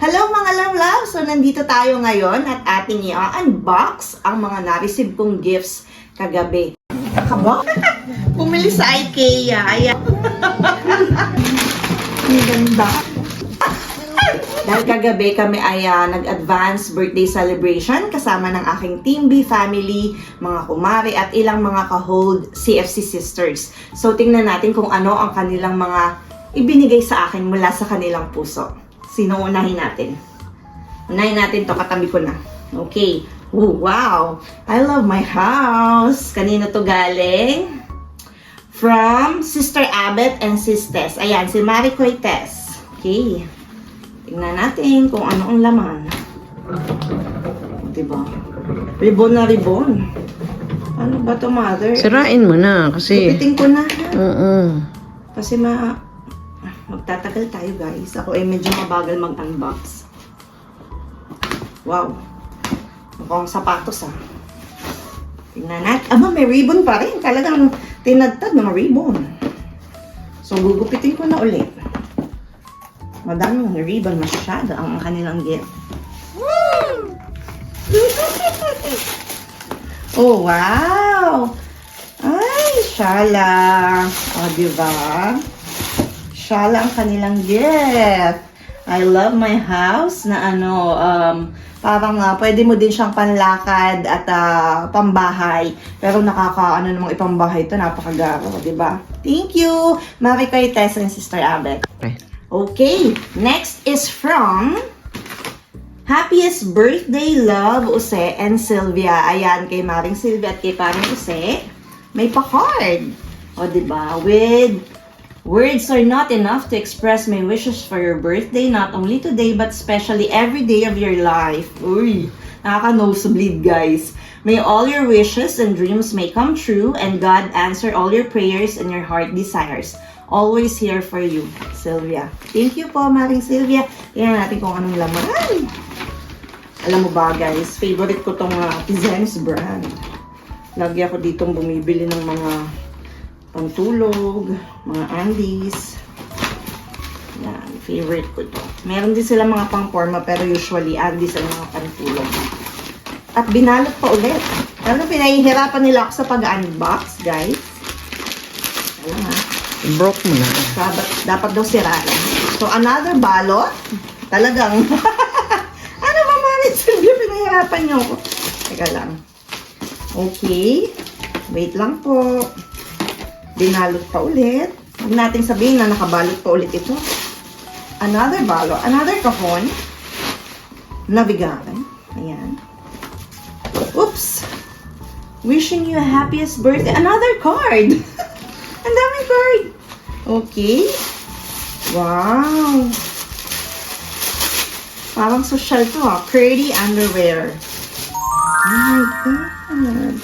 Hello mga love! So nandito tayo ngayon at ating i-unbox ang mga na-receive kong gifts kagabi. Kaba? Pumili sa IKEA. Ayan. Ang ganda. Dahil kagabi kami ay nag-advance birthday celebration kasama ng aking Team B family, mga kumari at ilang mga ka-hold CFC sisters. So tingnan natin kung ano ang kanilang mga ibinigay sa akin mula sa kanilang puso. Sino unahin natin? Unahin natin to, katabi ko na. Okay. Ooh, wow! I love my house! Kanino to galing? From Sister Abbott and Sis Tess. Ayan, si Marie Coy Tess. Okay. Tingnan natin kung ano ang laman. Diba? Ribbon na ribbon. Ano ba to, Mother? Sirain mo na kasi. Gupitin ko na. Kasi magtatagal tayo, guys. Ako ay medyo mabagal mag-unbox. Wow. Mukhang sapatos, Tingnan natin. May ribbon pa rin. Talagang tinadtad ng ribbon. So, gugupitin ko na ulit. Madaming ribbon masyado ang kanilang gift. Oh, wow! Ay, shala. O, diba? Shala ang kanilang gift. I love my house na parang pwede mo din siyang panlakad at pambahay. Pero namang ipambahay ito, napakagaro, di ba? Thank you, Marie Coy Tess and Sister Abbott. Okay, next is from Happiest Birthday Love, Use and Sylvia. Ayan, kay Maring Sylvia at kay Paring Use. May pa-card. O, di ba? With words are not enough to express my wishes for your birthday, not only today, but especially every day of your life. Uy, nakaka-nosebleed, guys. May all your wishes and dreams may come true, and God answer all your prayers and your heart desires. Always here for you, Sylvia. Thank you po, Maring Sylvia. Tingnan natin kung anong laman. Alam mo ba, guys, favorite ko tong Tizen's brand. Lagi ako ditong bumibili ng mga pantulog, mga Andes. Yan, favorite ko to. Meron din sila mga pang-forma pero usually Andes ang mga pantulog. At binalot pa ulit. Pero pinahihirapan nila ako sa pag-unbox, guys. Alam Broke mo na. Dapat daw sirain. So, another balot. Talagang. Ano ba, Mami Sylvia? Pinahihirapan niyo ako. Teka lang. Okay. Wait lang po. Binalot pa ulit. Huwag natin sabihin na nakabalot pa ulit ito. Another balot. Another kahon. Nabigaran. Ayan. Oops. Wishing you a happiest birthday. Another card. Ang daming card. Okay. Wow. Parang social to, Curly underwear. Oh my God.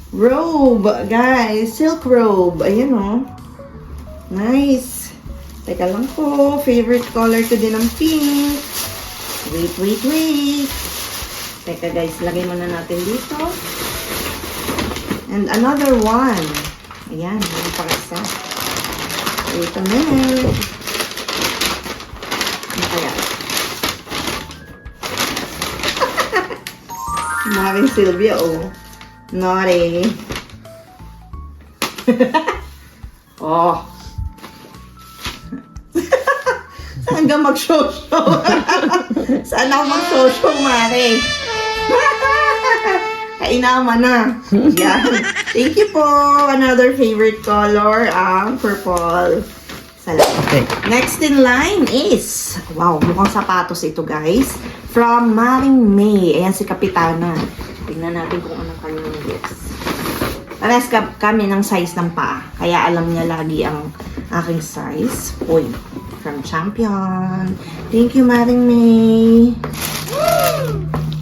Robe, guys. Silk robe. Ayan, Nice. Teka lang po. Favorite color ko din ang pink. Wait. Teka, guys. Lagay muna natin dito. And another one. Ayan. Yung pa isa. Wait a minute. Ano kaya? Maring Sylvia, Naughty. Oh. Saan ka mag-show? Saan ako mag-show, Mare? Kainaman na. Yan. Thank you po. Another favorite color, purple. Salamat. Okay. Next in line is, wow, mukhang sapatos ito, guys. From Maring May. Ayan si Kapitana. Tingnan natin kung anong kanyang gifts. Parehas kami ng size ng paa. Kaya alam niya lagi ang aking size. Uy, from Champion. Thank you, Maring May.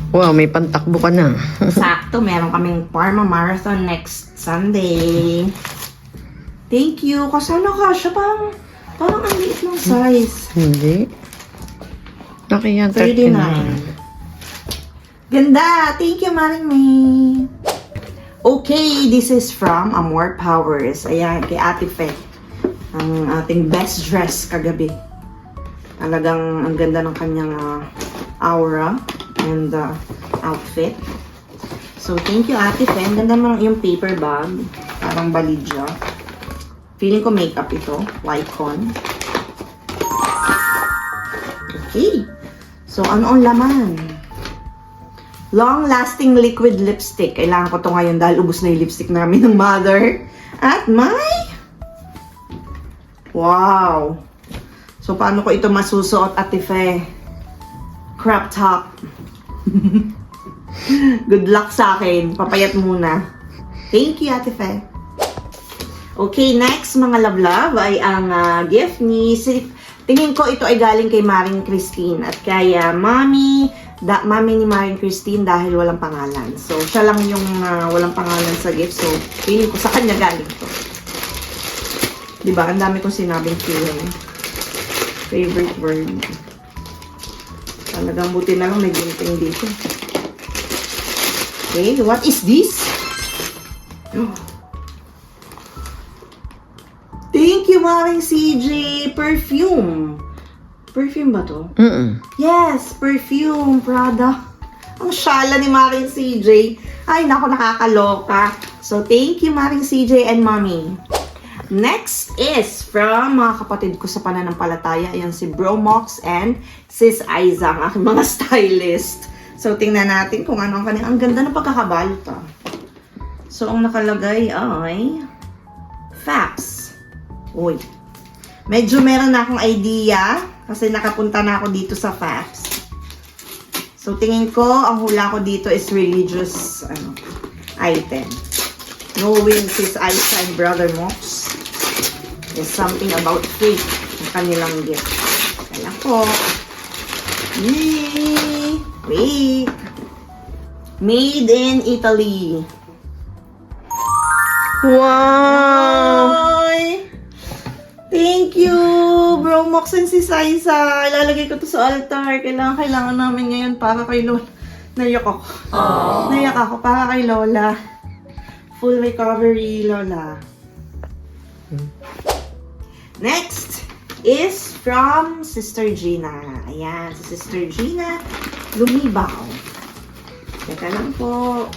Wow, may pantakbo ka na. Sakto, meron kaming Parma Marathon next Sunday. Thank you. Kasano ka siya? Parang ang liit ng size. Hindi. Nakiyan 39. 39. Ganda! Thank you, Maring May. Okay, this is from Amor Powers. Ayan, kay Ate Fe. Ang ating best dress kagabi. Talagang ang ganda ng kanyang aura and outfit. So, thank you, Ate Fe. Ang ganda mo yung paper bag. Parang balidya. Feeling ko makeup ito. Wycon. Okay. So, ano ang laman? Long-lasting liquid lipstick. Kailangan ko to ngayon dahil ubos na yung lipstick namin ng mother. At may... Wow! So, paano ko ito masusuot, Ate Fe? Crop top. Good luck sa akin. Papayat muna. Thank you, Ate Fe. Okay, next mga love-love ay ang gift ni... Tingin ko ito ay galing kay Maring Christine at kay Mami ni Maring Christine dahil walang pangalan. So, siya lang yung walang pangalan sa gift. So, feeling ko sa kanya galing to. Diba? Ang dami kong sinabing feeling. Favorite word. Talagang buti na lang may ginting dito. Okay, what is this? Thank you, Maring CJ. Perfume. Perfume ba to? Yes, perfume. Prada. Ang syala ni Maring CJ. Ay, naku, nakakaloka. So, thank you, Maring CJ and Mommy. Next is from mga kapatid ko sa pananampalataya. Ayan si Bromox and Sis Aiza, ang aking mga stylist. So, tingnan natin kung ano ang kanyang. Ang ganda ng pagkakabalot. So, ang nakalagay ay facts. Uy. Medyo meron na akong idea kasi nakapunta na ako dito sa facts. So, tingin ko, ang hula ko dito is religious item. Knowing Sis Aiza and Brother Mox is something about faith ng kanilang gift. Kaya po. Yay! Wait. Made in Italy. Wow! Ay! Thank you, Bro Mox and Sis Aiza. Ilalagay ko to sa altar. Kailangan namin ngayon para kay Lola. Naiyak ako. Naiyak ako para kay Lola. Full recovery, Lola. Next is from Sister Gina. Ayan, si Sister Gina Lumibaw. Teka lang po.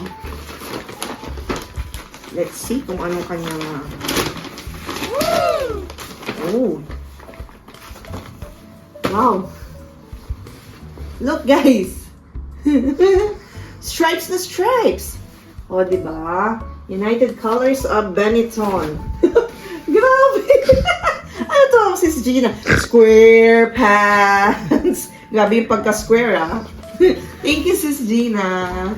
Let's see kung ano kanyang... Oh. Wow. Look, guys. Stripes na stripes. O, diba? United Colors of Benetton. Grabe. Ano to, Sis Gina? Square pants. Grabe yung pagka-square, Thank you, Sis Gina.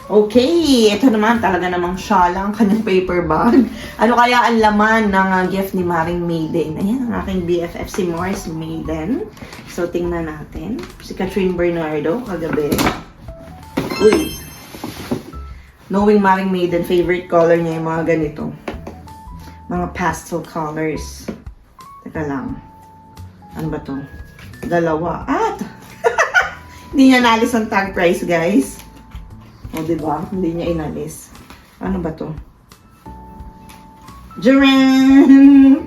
Okay, ito naman talaga namang syala ang kanyang paper bag. Ano kaya ang laman ng gift ni Maring Maiden? Ayan, ang aking BFF si Morris Maiden. So, tingnan natin. Si Catherine Bernardo, kagabi. Uy. Knowing Maring Maiden, favorite color niya yung mga ganito. Mga pastel colors. Teka lang. Ano ba to? Dalawa. At! Hindi niya nalis ang tag price, guys. O, diba? Hindi niya inalis. Ano ba to? Jaran!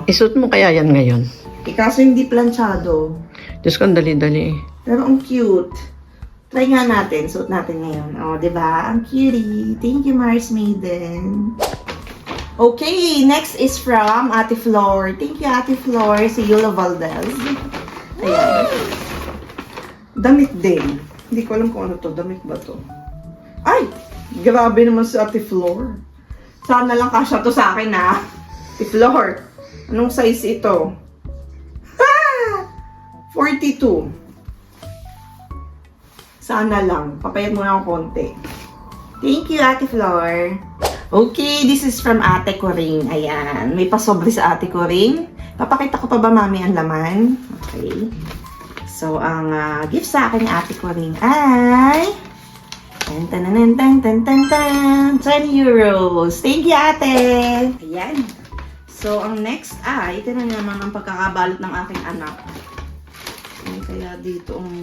Isuot mo kaya yan ngayon? Kaso hindi planchado. Diyos ko, ang dali-dali. Pero ang cute. Try nga natin. Suot natin ngayon. O, diba? Ang cutie. Thank you, Mars Maiden. Okay, next is from Ate Flor. Thank you, Ate Flor. Si Yula Valdez. Ayan. Damit din. Hindi ko alam kung ano to. Damit ba to? Ay! Grabe naman si Ate Flor. Sana lang kasya to sa akin, Ate Flor. Anong size ito? Ha! 42. Sana lang. Papayat muna ng konti. Thank you, Ate Flor. Okay, this is from Ate Coring. Ayan. May pasobre sa Ate Coring. Papakita ko pa ba, Mami, ang laman? Okay. So, ang gift sa akin ni Ate Coring ay... 20 euros. Thank you, Ate! Ayan. So, ang next ay... Ito na naman ang pagkakabalot ng aking anak. Ay, kaya dito ang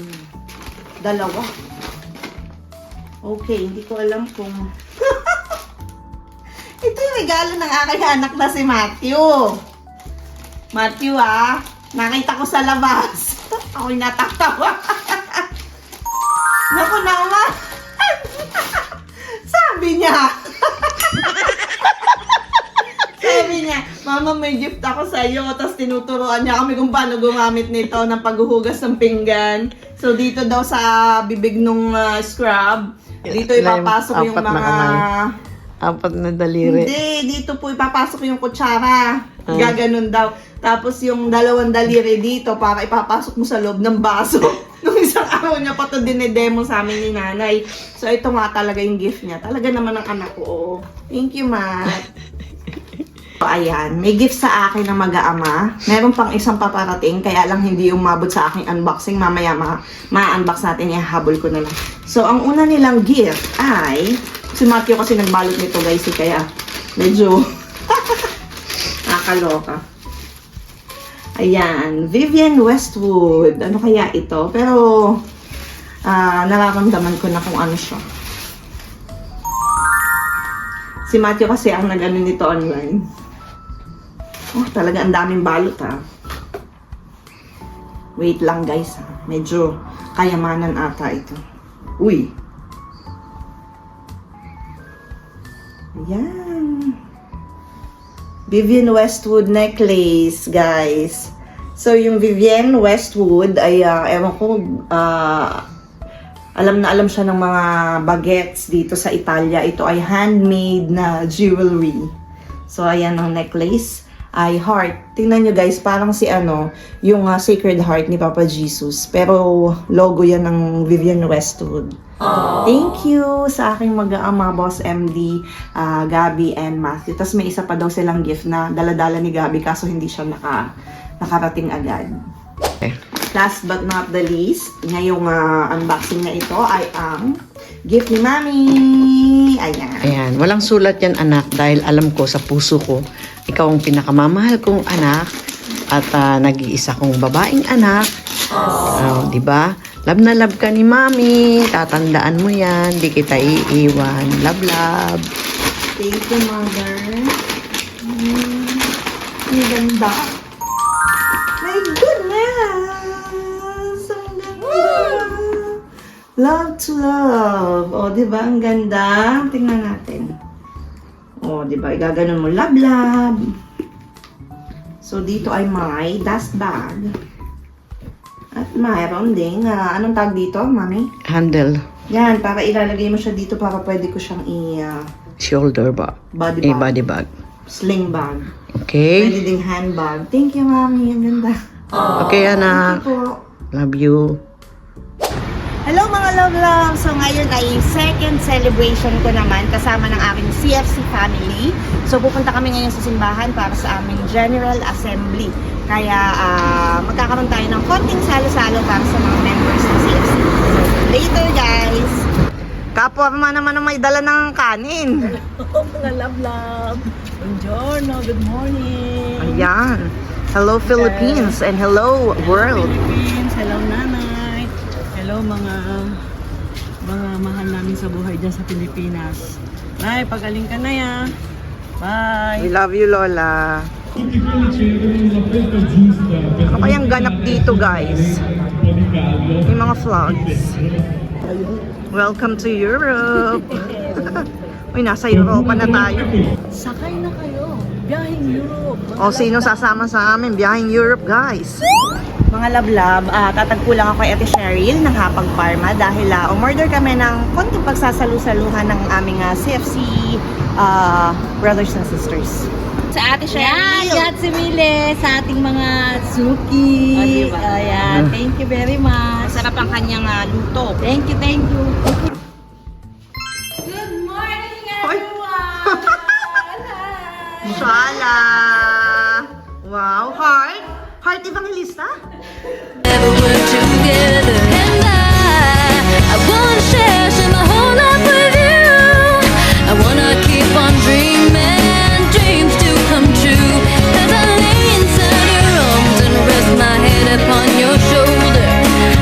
dalawa. Okay, hindi ko alam kung... Ito yung regalo ng aking anak na si Matthew. Matthew, Nakita ko sa labas. Ako'y natatawa. Naku naman. Sabi niya. Sabi niya, Mama, may gift ako sa iyo. Tapos tinuturuan niya kami kung paano gumamit nito ng paghuhugas ng pinggan. So dito daw sa bibig nung scrub, dito ipapasok yung Apat na mga... kamay. 4 na daliri. Hindi, dito po ipapasok yung kutsara. Gaganon daw. Tapos yung 2 daliri dito para ipapasok mo sa loob ng baso. Nung isang araw niya pa ito dinedemo sa amin ni nanay. So ito nga talaga yung gift niya. Talaga naman ang anak ko. Oh. Thank you, Matt. So, ayan, may gift sa akin ng mag-aama. Meron pang isang paparating, kaya lang hindi umabot sa aking unboxing. Mamaya ma-unbox natin, ihahabol ko na lang. So, ang una nilang gift ay, si Matthew kasi nagbalot nito guys, kaya medyo nakakaloka. Ayan, Vivienne Westwood. Ano kaya ito? Pero, nararamdaman ko na kung ano siya. Si Matthew kasi ang nag-ano nito online. Oh, talaga ang daming balot ha. Wait lang guys ha. Medyo kayamanan ata ito. Uy. Ayan. Vivienne Westwood necklace, guys. So, yung Vivienne Westwood ay, ewan ko, alam na alam siya ng mga bagets dito sa Italia. Ito ay handmade na jewelry. So, ayan ang necklace. Ay heart. Tingnan nyo guys, parang si yung Sacred Heart ni Papa Jesus. Pero logo yan ng Vivienne Westwood. Thank you sa aking mag-aama, Boss MD, Gabby and Matthew. Tapos may isa pa daw silang gift na dala-dala ni Gabby kaso hindi siya nakarating agad. Okay. Last but not the least, ngayong unboxing na ito ay ang gift ni Mami. Ayan. Ayan, walang sulat yan anak dahil alam ko sa puso ko, ikaw ang pinakamamahal kong anak at nag-iisa kong babaeng anak. Di ba? Love na love ka ni Mami. Tatandaan mo yan. Di kita iiwan. Love, love. Thank you, Mother. Ang ganda. My goodness! Ang ganda. Love to love. O, di ba? Ang ganda. Tingnan natin. O, di ba? Igaganon mo. Love, love. So, dito ay may dust bag. At mayroon ding, anong tag dito, Mami? Handle. Yan, para ilalagay mo siya dito para pwede ko siyang Shoulder bag. body bag. Body bag. Sling bag. Okay? Pwede ding handbag. Thank you, Mami. Ang ganda. Okay, Thank anak. you po. Love you. Hello mga love. So ngayon ay second celebration ko naman kasama ng aking CFC family. So pupunta kami ngayon sa simbahan para sa aming General Assembly. Kaya magkakaroon tayo ng konting salo-salo para sa mga members ng CFC. So later guys! Kapwa naman ang may dala ng kanin. Mga love. Buongiorno, good morning. Ayan. Hello Philippines and hello world. Philippines, hello nanay. Hello mga mahal namin sa buhay dyan sa Pilipinas. Bye, pagaling ka na ya. Bye. We love you, Lola. Ano kayang ganap dito, guys? May mga vlogs. Welcome to Europe. Uy, nasa Europa na tayo. Sakay na kayo. Biyaheng Europe. O, sino sasama sa amin? Biyaheng Europe, guys. Mga lablab, tatagpo lang ako kay Ate Cheryl ng Hapag Parma dahil umorder kami ng konting pagsasalu-saluhan ng aming CFC brothers and sisters. Sa Ate Cheryl! Yan, si Mile sa ating mga suki. Ayan, thank you very much. Masarap ang kanyang luto. Thank you. Good morning, Hoy. everyone! Shala! Wow, Heart? Heart Evangelista? Never work together, and I wanna share my whole life with you. I wanna keep on dreaming, dreams to come true. As I lay inside your arms and rest my head upon your shoulder,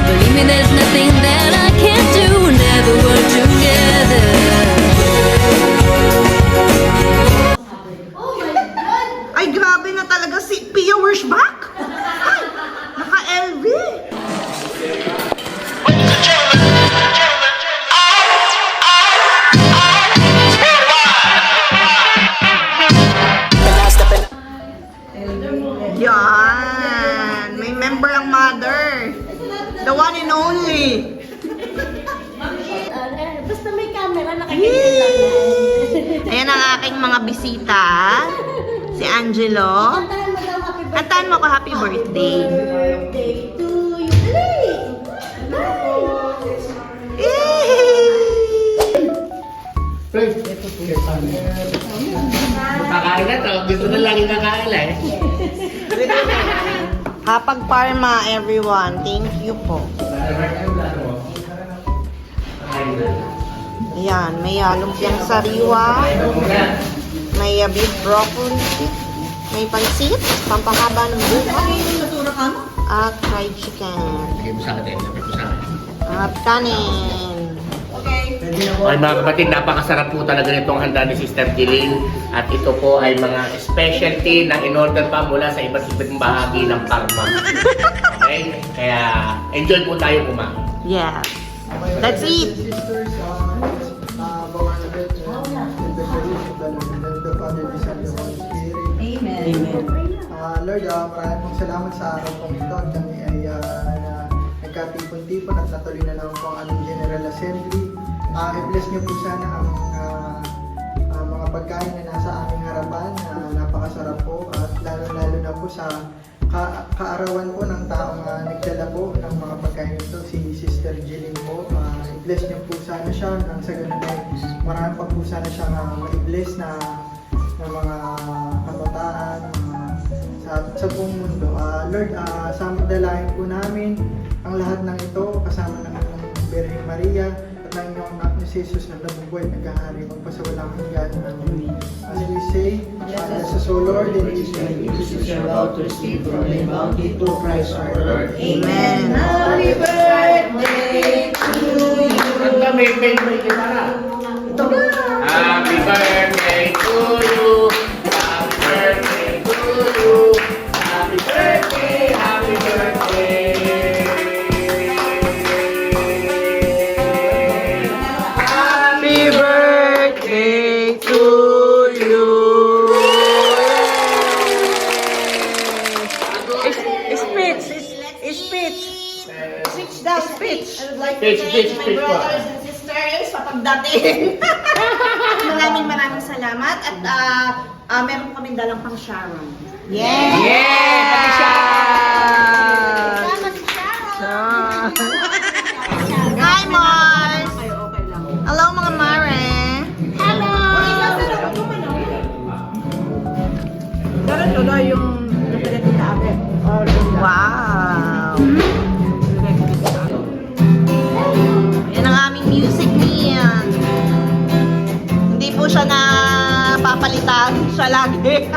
believe me, there's nothing that I can't do. Never work together. Ay, grabe na talaga si Pia Wurschbach. Ay, The one and only. Basta may camera, nakikita lang yan. Ayan ang aking mga bisita. Si Angelo. Kantahan mo daw happy birthday. Antahan mo ko happy birthday. Birthday to you. Dali! Kakain na to. Gusto na lang yung kakain eh. Hapag Parma, everyone. Thank you po. Ayan, may lumpiang sariwa. May beef broccoli. May pansit, pampahaba ng buhay. At fried chicken. Sige mo sa akin. At kanin. Ay mga kapatid, napakasarap po talaga nitong handa ni Sister Jeline. At ito po ay mga specialty na in-order pa mula sa iba't ibang bahagi ng Parma. Okay? Kaya enjoy po tayo kumain. Yes. That's it. Sisters, bawa na rin in the grace of the Lord, and the Father, the Son, and the Holy Spirit. Amen. Lord, maraming pong salamat sa araw pong ito at kami ay nagkatipon-tipon at natuloy na naman po ang aming General Assembly. I-bless niyo po sana ang mga pagkain na nasa aming harapan na napakasarap po at lalo-lalo na po sa kaarawan po ng taong nagdala po ng mga pagkain ito, si Sister Jeline po. I-bless niyo po sana siya nang sa ganun ay marami pa po sana siyang ma-bless na mga kabataan sa buong mundo. Lord, samantalahin po namin ang lahat ng ito kasama ng Birheng Maria at ng inyong anak ni Jesus na nabubuhay nagkahari magpasawalang hanggan. As we say, Jesus, O Lord, and His name, this is your about to receive from the bounty to Christ our Lord. Amen. Happy birthday to you. May gitara. Happy birthday to you. Happy birthday to you. Happy birthday, happy birthday. Happy birthday to you. Speech. Speech daw, speech. I would like to Speech, thank speech, my speech po. brothers and sisters sa pagdating. Maraming salamat at meron kaming dalang pang Sharon. Yeah! Yeah! Pati siya! Tama si Sharon. Hi, Mars! Hello, mga Mare! Hello! Daran tuloy yung napagkita akin. Wow! Yan ang aming music niyan. Hindi po siya na papalitan. Siya lagi.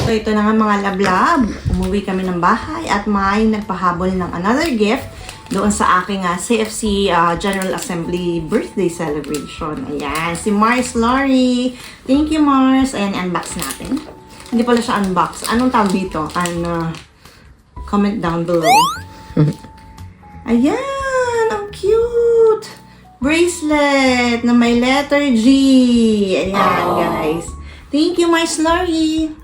So ito na nga mga lablab. Umuwi kami ng bahay at may nagpahabol ng another gift doon sa aking CFC General Assembly birthday celebration. Ayan, si Mars Lori. Thank you, Mars. Ayan, unbox natin. Hindi pala siya unbox. Anong tawag dito? Comment down below. Ayan, ang cute! Bracelet na may letter G. Ayan, guys. Thank you, Mars Lori.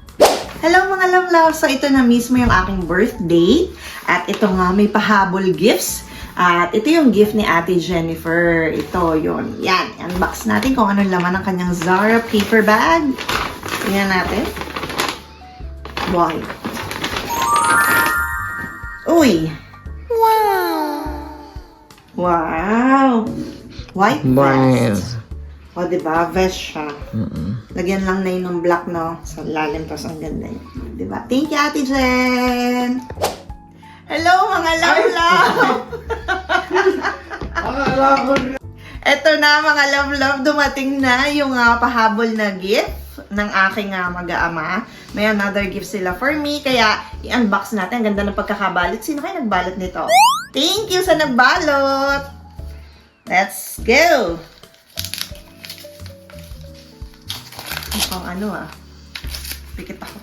Hello mga love. So ito na mismo yung aking birthday. At ito nga may pahabol gifts. At ito yung gift ni Ate Jennifer. Ito yun. Yan. Unbox natin kung anong laman ng kanyang Zara paper bag. Tingnan natin. Wow. Uy. Wow. Wow. White vest. O, diba? Vest siya. Lagyan lang na yun ng black, no? Sa lalim, tapos ang ganda yun. Diba? Thank you, Ate Jen! Hello, mga love-love! Eto na, mga love-love. Dumating na yung pahabol na gift. ng aking mag-aama. May another gift sila for me, kaya i-unbox natin. Ang ganda ng pagkakabalot. Sino kayo nagbalot nito? Thank you sa nagbalot! Let's go! Mukhang ano pikit ako.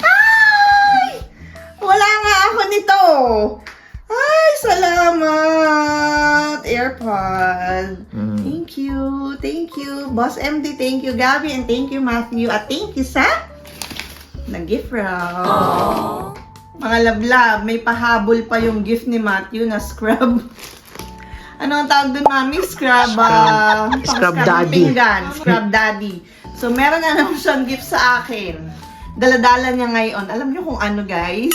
Ay! Wala nga ako nito! Ay, salamat! AirPod. Thank you. Thank you. Boss MD, thank you. Gabby, and thank you, Matthew. At thank you sa nag-gift wrap. Mga lablab, may pahabol pa yung gift ni Matthew na scrub. Ano ang tawag dun, Mami? Scrub, Scrub ng daddy. pinggan. Scrub daddy. So, meron na naman siyang gift sa akin. Daladala niya ngayon. Alam niyo kung ano, guys?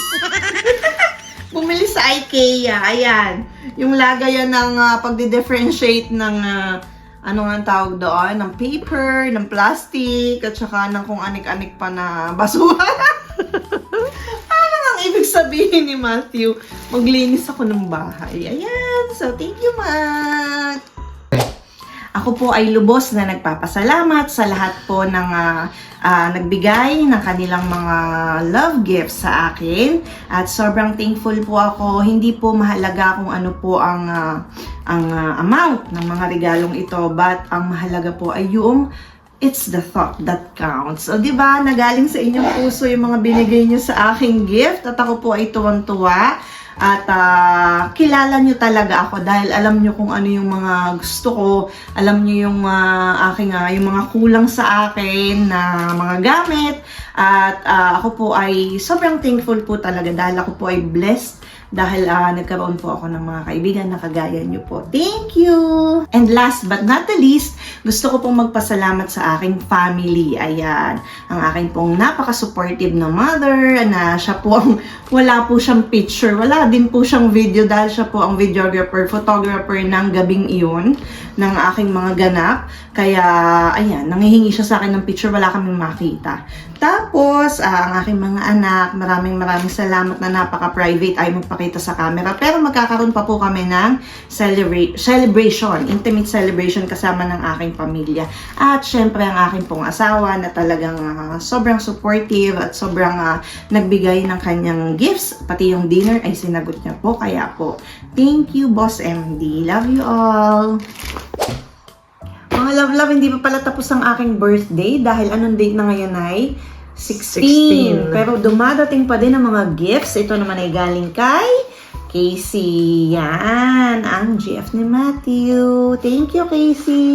Bumili sa IKEA. Ayan. Yung lagayan ng pagdi-differentiate ng ano nga ang tawag doon? Ng paper, ng plastic, at saka ng kung anik-anik pa na basura. Ano ang ibig sabihin ni Matthew? Maglinis ako ng bahay. Ayan. So, thank you, Matt. Ako po ay lubos na nagpapasalamat sa lahat po ng nagbigay ng kanilang mga love gifts sa akin. At sobrang thankful po ako. Hindi po mahalaga kung ano po ang amount ng mga regalong ito. But ang mahalaga po ay yung it's the thought that counts. O, diba? Nagaling sa inyong puso yung mga binigay nyo sa aking gift. At ako po ay tuwang-tuwa. At kilala nyo talaga ako dahil alam nyo kung ano yung mga gusto ko. Alam nyo yung yung mga kulang sa akin na mga gamit. At ako po ay sobrang thankful po talaga dahil ako po ay blessed. Dahil nagkaroon po ako ng mga kaibigan na kagaya nyo po. Thank you! And last but not the least, gusto ko pong magpasalamat sa aking family. Ayan, ang aking pong napaka-supportive na mother, na siya po ang, wala po siyang picture, wala din po siyang video dahil siya po ang videographer, photographer ng gabing iyon, ng aking mga ganap. Kaya, ayan, nangihingi siya sa akin ng picture, wala kaming makita. Tapos, ang aking mga anak, maraming salamat na napaka-private ay magpakita sa camera. Pero magkakaroon pa po kami ng celebration, intimate celebration kasama ng aking pamilya. At syempre, ang aking pong asawa na talagang sobrang supportive at sobrang nagbigay ng kanyang gifts. Pati yung dinner ay sinagot niya po. Kaya po, thank you, Boss MD. Love you all. Mga love, hindi pa pala tapos ang aking birthday dahil anong date na ngayon ay 16. Pero dumadating pa din ang mga gifts. Ito naman ay galing kay Casey. Yan, ang GF ni Matthew. Thank you, Casey.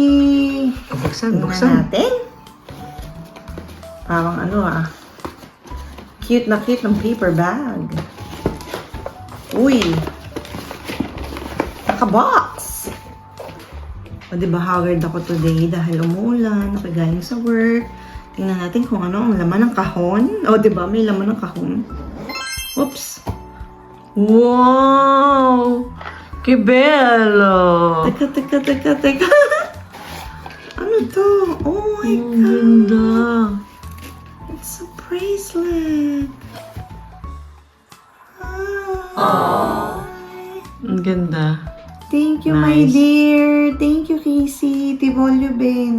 Buksan. Natin. Parang cute na cute ng paper bag. Uy. Naka-box. O, diba, haggard ako today dahil umuulan, nakagaling sa work. Tingnan natin kung ano ang laman ng kahon. O, diba, may laman ng kahon. Oops. Wow! Que bello! Teka. Ano to? Oh my God. Ganda. It's a bracelet. Ang ganda. Thank you, my Nice. dear. Thank you, Casey. Tibolyo Ben.